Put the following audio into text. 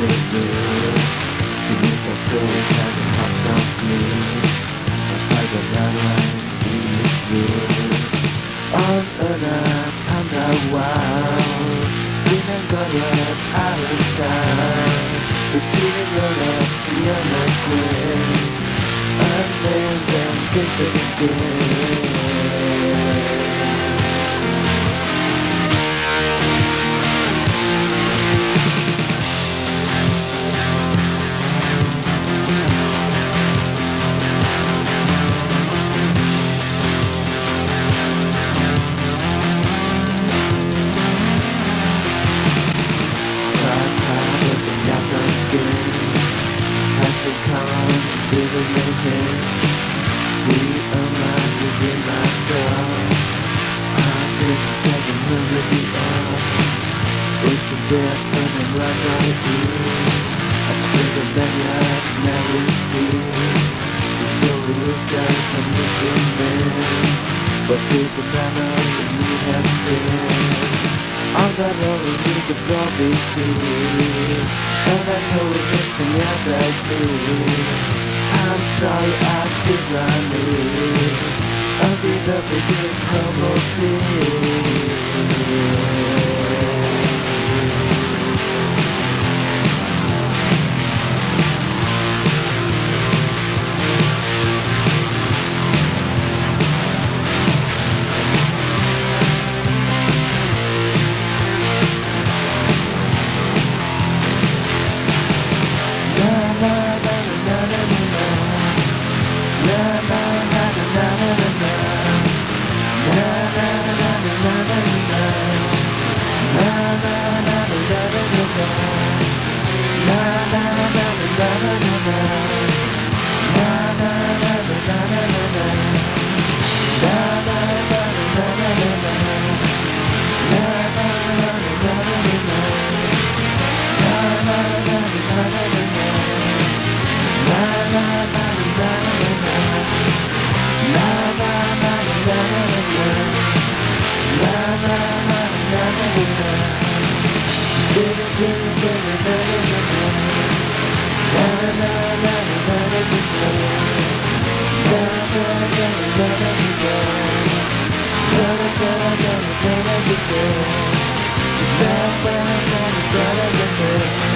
lose. See me tattooed like a hot dog blues. I got that line, English blues. On earth, underworld. 그냥 걸어 아름다운 Between your lips, you're my queens. Unnamed and good. We will make it. We are mine within my door. I think that the melody of it's a death and I'm right with you. I split the backyard, now we speak. It's all we look at and it's in there. But people that know that we have been. All that only need to go be free. And I know it's another thing. I'm sorry I did not leave. I'll be the big Bye.